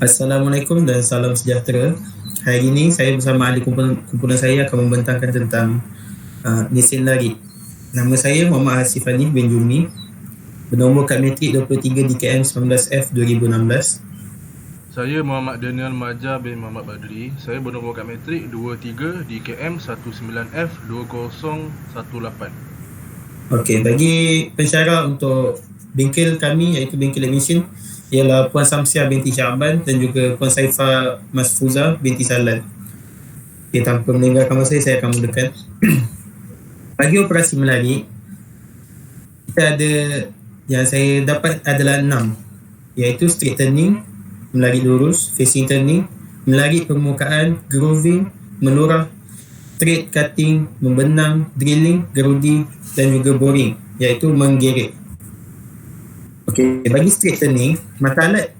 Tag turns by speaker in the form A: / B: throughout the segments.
A: Assalamualaikum dan salam sejahtera. Hari ini saya bersama ahli kumpulan saya akan membentangkan tentang mesin lari. Nama saya Muhammad Hasif Ali bin Jumi, bernombor kad metrik 23 DKM 19F 2016.
B: Saya Muhammad Daniel Maja bin Muhammad Badri. Saya bernombor kad metrik 23 DKM 19F 2018.
A: Okey, bagi pensyarah untuk bengkel kami iaitu bengkel mesin ialah Puan Samsia binti Syaban dan juga Puan Saifah Masfuza binti Salan. Okay, tanpa meninggalkan masa saya akan mulakan. Bagi operasi melari, kita ada yang saya dapat adalah 6, iaitu straight turning, melari lurus, facing turning, melari permukaan, grooving, melurah, straight cutting, membenang, drilling, gerudi dan juga boring, iaitu menggeret. Okey, bagi straight turning, mata alat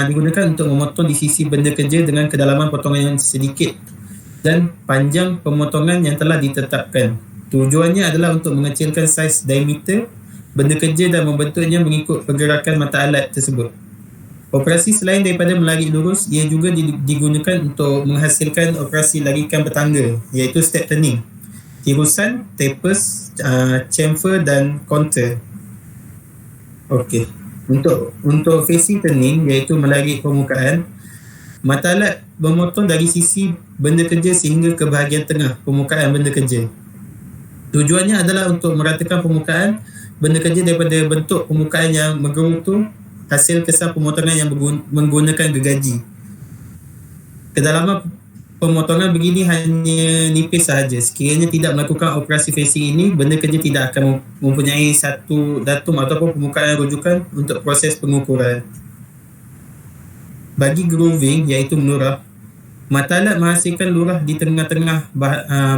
A: digunakan untuk memotong di sisi benda kerja dengan kedalaman potongan yang sedikit dan panjang pemotongan yang telah ditetapkan. Tujuannya adalah untuk mengecilkan saiz diameter benda kerja dan membentuknya mengikut pergerakan mata alat tersebut. Operasi selain daripada melari lurus, ia juga digunakan untuk menghasilkan operasi larikan bertangga, iaitu step turning, tirusan, tapers, chamfer dan counter. Okey. Untuk facing turning, iaitu melari permukaan, mata alat memotong dari sisi benda kerja sehingga ke bahagian tengah permukaan benda kerja. Tujuannya adalah untuk meratakan permukaan benda kerja daripada bentuk permukaan yang menggerutu hasil kesan pemotongan yang menggunakan gergaji. Kedalaman pemotongan begini hanya nipis sahaja. Sekiranya tidak melakukan operasi facing ini, benda kerja tidak akan mempunyai satu datum ataupun permukaan rujukan untuk proses pengukuran. Bagi grooving, iaitu melurah, mata alat menghasilkan lurah di tengah-tengah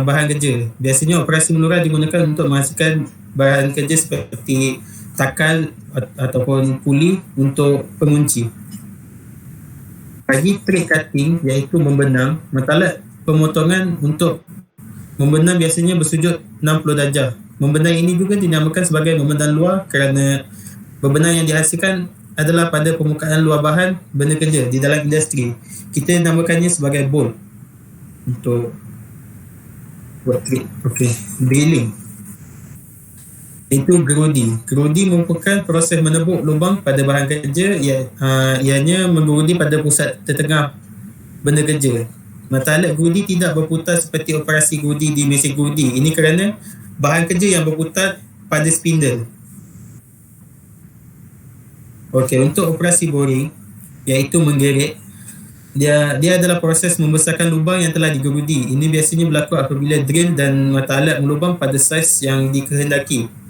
A: bahan kerja. Biasanya operasi melurah digunakan untuk menghasilkan bahan kerja seperti takal ataupun puli untuk pengunci. Bagi straight cutting, iaitu membenang, mata alat pemotongan untuk membenang biasanya bersujud 60 darjah. Membenang ini juga dinamakan sebagai membenang luar kerana membenang yang dihasilkan adalah pada permukaan luar bahan benda kerja di dalam industri. Kita namakannya sebagai bolt untuk buat trik. Okey, drilling. Itu gerudi. Gerudi merupakan proses menebuk lubang pada bahan kerja, ianya menggerudi pada pusat tertengah benda kerja. Mata alat gerudi tidak berputar seperti operasi gerudi di mesin gerudi. Ini kerana bahan kerja yang berputar pada spindle. Okey, untuk operasi boring, iaitu menggeret, dia adalah proses membesarkan lubang yang telah digerudi. Ini biasanya berlaku apabila drill dan mata alat melubang pada saiz yang dikehendaki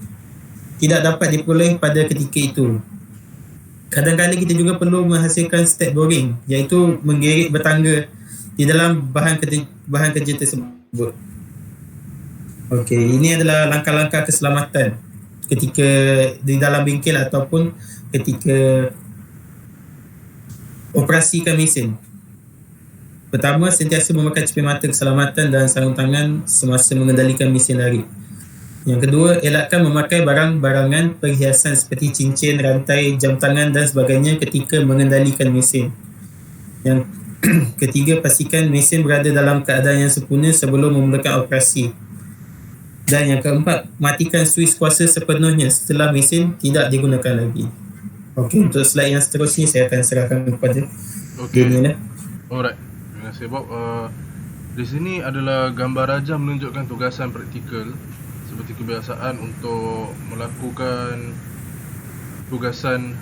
A: tidak dapat diperoleh pada ketika itu. Kadang-kadang kita juga perlu menghasilkan step boring, iaitu menggeret bertangga di dalam bahan kerja tersebut. Okey, ini adalah langkah-langkah keselamatan ketika di dalam bengkel ataupun ketika operasikan mesin. Pertama, sentiasa memakai cermin mata keselamatan dan sarung tangan semasa mengendalikan mesin lari. Yang kedua, elakkan memakai barang-barangan perhiasan seperti cincin, rantai, jam tangan dan sebagainya ketika mengendalikan mesin. Yang ketiga, pastikan mesin berada dalam keadaan yang sempurna sebelum memulakan operasi. Dan yang keempat, matikan suis kuasa sepenuhnya setelah mesin tidak digunakan lagi. Okey, untuk slide yang seterusnya saya akan serahkan kepada
B: Daniel. Alright, terima kasih Bob. Di sini adalah gambar rajah menunjukkan tugasan praktikal seperti kebiasaan untuk melakukan tugasan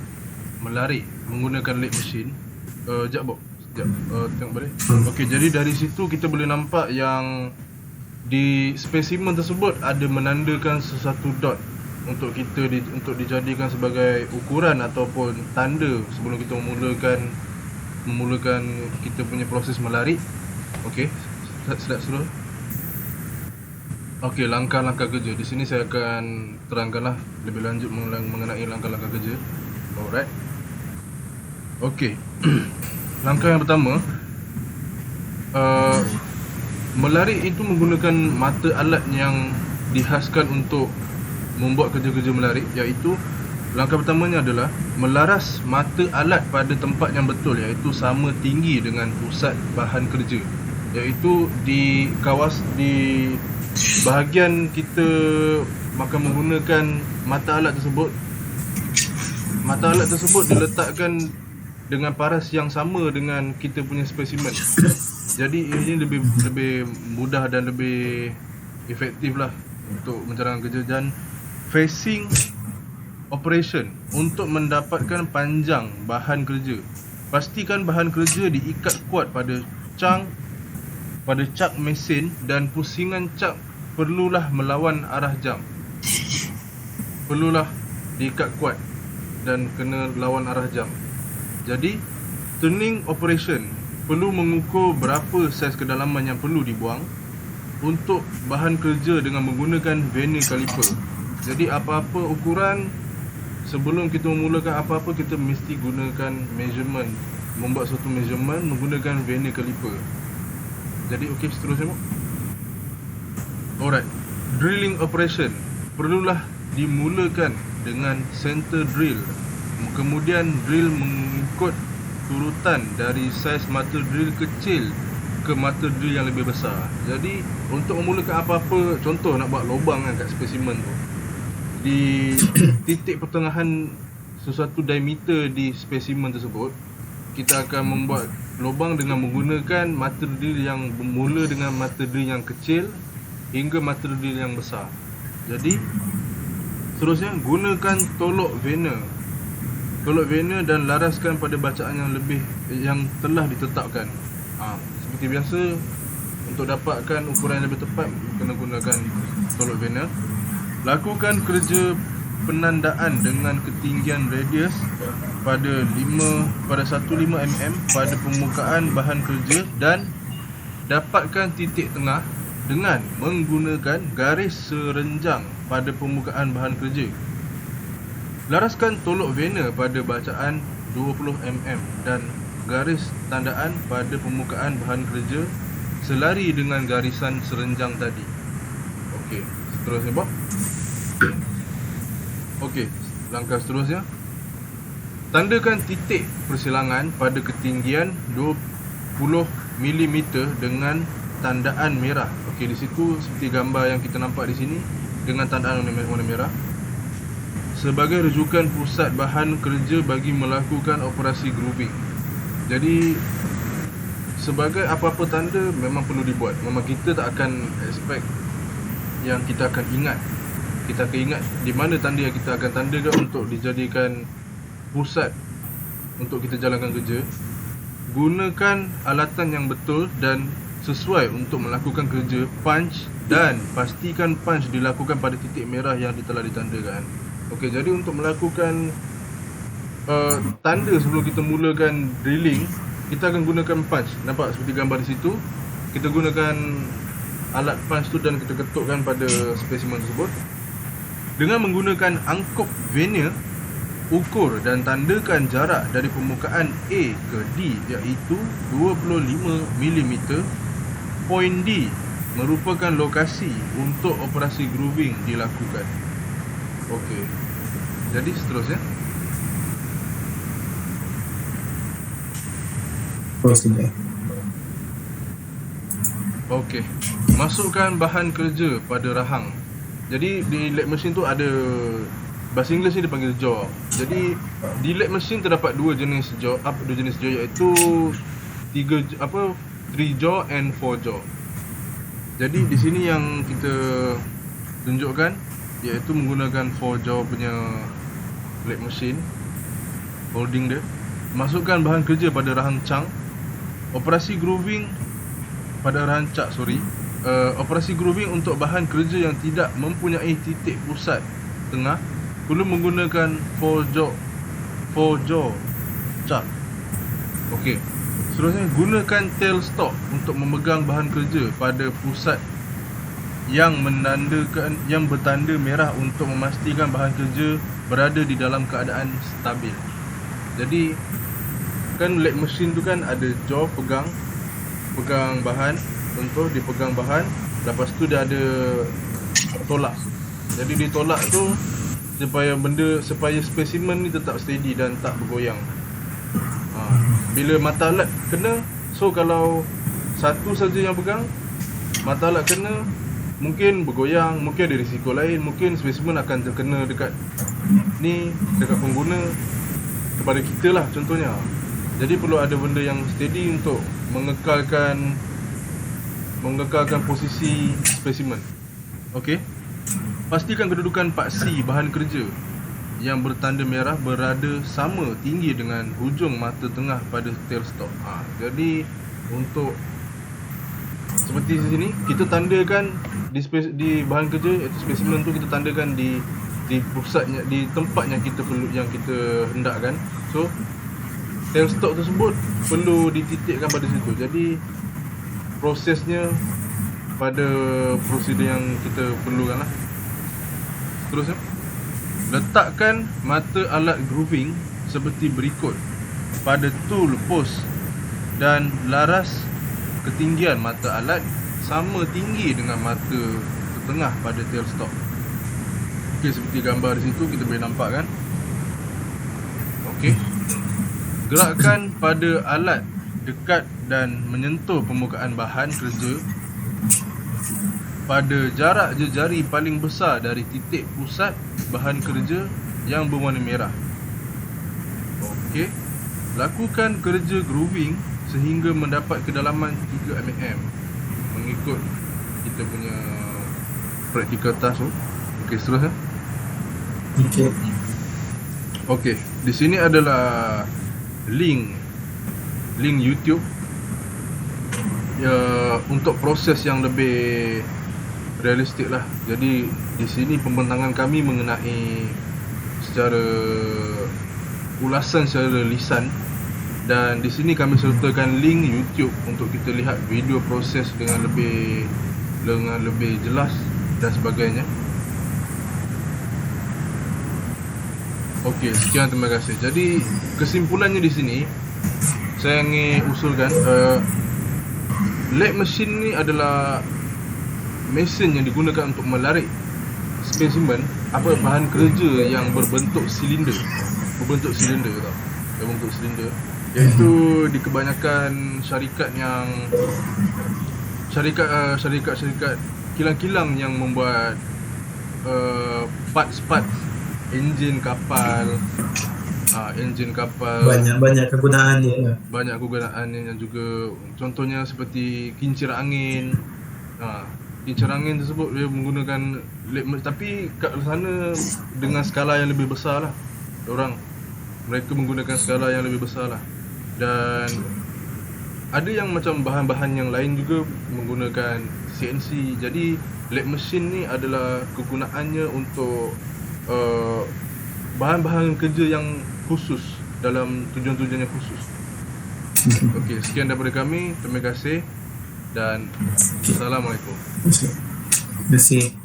B: melari menggunakan leg machine. Sekejap Bob, tengok balik. Okey, jadi dari situ kita boleh nampak yang di spesimen tersebut ada menandakan sesuatu dot untuk kita untuk dijadikan sebagai ukuran ataupun tanda sebelum kita memulakan kita punya proses melari. Okey, slide dulu. Okey, langkah-langkah kerja. Di sini saya akan terangkanlah lebih lanjut mengenai langkah-langkah kerja. Alright. Okey. Langkah yang pertama, melari itu menggunakan mata alat yang dihaskan untuk membuat kerja-kerja melari, iaitu Langkah pertamanya adalah melaras mata alat pada tempat yang betul, iaitu sama tinggi dengan pusat bahan kerja, iaitu di bahagian kita akan menggunakan mata alat tersebut. Mata alat tersebut diletakkan dengan paras yang sama dengan kita punya spesimen. Jadi ini lebih mudah dan lebih efektif lah untuk menjalankan kerja. Dan facing operation untuk mendapatkan panjang bahan kerja. Pastikan bahan kerja diikat kuat pada cak mesin, dan pusingan cak perlulah melawan arah jam. Perlulah diikat kuat dan kena lawan arah jam. Jadi turning operation perlu mengukur berapa saiz kedalaman yang perlu dibuang untuk bahan kerja dengan menggunakan vernier caliper. Jadi apa-apa ukuran, sebelum kita memulakan apa-apa, kita mesti gunakan measurement, membuat suatu measurement menggunakan vernier caliper. Jadi okey, seterusnya. Alright, drilling operation perlulah dimulakan dengan center drill. Kemudian drill mengikut turutan dari saiz mata drill kecil ke mata drill yang lebih besar. Jadi untuk memulakan apa-apa, contoh nak buat lubang kan kat spesimen tu, di titik pertengahan sesuatu diameter di spesimen tersebut, kita akan membuat lubang dengan menggunakan mata drill yang bermula dengan mata drill yang kecil hingga mata drill yang besar. Jadi seterusnya, gunakan tolok vernier dan laraskan pada bacaan yang telah ditetapkan. Seperti biasa, untuk dapatkan ukuran yang lebih tepat, kena gunakan tolok vernier. Lakukan kerja penandaan dengan ketinggian radius pada 15 mm pada permukaan bahan kerja, dan dapatkan titik tengah dengan menggunakan garis serenjang pada permukaan bahan kerja. Laraskan tolok vernier pada bacaan 20 mm dan garis tandaan pada permukaan bahan kerja selari dengan garisan serenjang tadi. Okey, seterusnya Bob. Okey, langkah seterusnya. Tandakan titik persilangan pada ketinggian 20 mm dengan tandaan merah. Okey, di situ seperti gambar yang kita nampak di sini dengan tandaan warna merah, sebagai rujukan pusat bahan kerja bagi melakukan operasi grooving. Jadi sebagai apa-apa tanda memang perlu dibuat. Memang kita tak akan expect yang kita akan ingat. Kita akan ingat di mana tanda yang kita akan tandakan untuk dijadikan pusat untuk kita jalankan kerja. Gunakan alatan yang betul dan sesuai untuk melakukan kerja punch, dan pastikan punch dilakukan pada titik merah yang telah ditandakan. Okey, jadi untuk melakukan tanda sebelum kita mulakan drilling, kita akan gunakan punch. Nampak seperti gambar di situ. Kita gunakan alat punch tu dan kita ketukkan pada spesimen tersebut. Dengan menggunakan angkup vernier, ukur dan tandakan jarak dari permukaan A ke D, iaitu 25 mm. Point D merupakan lokasi untuk operasi grooving dilakukan. Okey, jadi seterusnya. Okey, masukkan bahan kerja pada rahang. Jadi di lathe machine tu ada, bahasa Inggeris ni dipanggil jaw. Jadi di lathe machine terdapat dua jenis jaw iaitu 3 jaw and 4 jaw. Jadi di sini yang kita tunjukkan iaitu menggunakan 4 jaw punya lathe machine holding dia. Masukkan bahan kerja pada rahang cang. Operasi grooving operasi grooving untuk bahan kerja yang tidak mempunyai titik pusat tengah perlu menggunakan 4 jaw cak. Okey, seterusnya gunakan tailstock untuk memegang bahan kerja pada pusat yang bertanda merah untuk memastikan bahan kerja berada di dalam keadaan stabil. Jadi kan lathe machine tu kan ada jaw pegang bahan, contoh dia pegang bahan, lepas tu dia ada tolak. Jadi di tolak tu supaya spesimen ni tetap steady dan tak bergoyang. Bila mata alat kena, so kalau satu saja yang pegang, mata alat kena, mungkin bergoyang, mungkin ada risiko lain, mungkin spesimen akan terkena dekat pengguna, kepada kita lah contohnya. Jadi perlu ada benda yang steady untuk mengekalkan posisi spesimen. Okey. Pastikan kedudukan paksi bahan kerja yang bertanda merah berada sama tinggi dengan hujung mata tengah pada tailstock. Jadi untuk seperti di sini kita tandakan di bahan kerja, iaitu spesimen tu kita tandakan di pusatnya, di tempat yang kita hendakkan. So tailstock tersebut perlu dititikkan pada situ. Jadi prosesnya pada prosedur yang kita perlukan lah. Terusnya, letakkan mata alat grooving seperti berikut pada tool post dan laras ketinggian mata alat sama tinggi dengan mata tengah pada tailstock. Okey, seperti gambar di situ kita boleh nampak kan. Okey. Gerakkan pada alat dekat dan menyentuh permukaan bahan kerja pada jarak jejari paling besar dari titik pusat bahan kerja yang berwarna merah. Okey. Lakukan kerja grooving sehingga mendapat kedalaman 3 mm mengikut kita punya practical task tu. Okey, seterusnya. Okey, di sini adalah link YouTube untuk proses yang lebih realistik lah. Jadi di sini pembentangan kami mengenai secara ulasan secara lisan, dan di sini kami sertakan link YouTube untuk kita lihat video proses dengan lebih jelas dan sebagainya. Okey, sekian, terima kasih. Jadi kesimpulannya di sini saya ingin usulkan lathe machine ni adalah mesin yang digunakan untuk melarik spesimen bahan kerja yang berbentuk silinder tau. Berbentuk silinder, iaitu di kebanyakan syarikat kilang-kilang yang membuat parts enjin kapal.
A: Banyak kegunaan dia.
B: Banyak kegunaan yang juga, contohnya seperti kincir angin. Kincir angin tersebut dia menggunakan tapi kat sana dengan skala yang lebih besar lah. Mereka menggunakan skala yang lebih besar lah. Dan ada yang macam bahan-bahan yang lain juga menggunakan CNC. Jadi lathe machine ni adalah kegunaannya untuk bahan-bahan kerja yang khusus, dalam tujuan-tujuan yang khusus. Okey, sekian daripada kami. Terima kasih dan Assalamualaikum.
A: Terima kasih.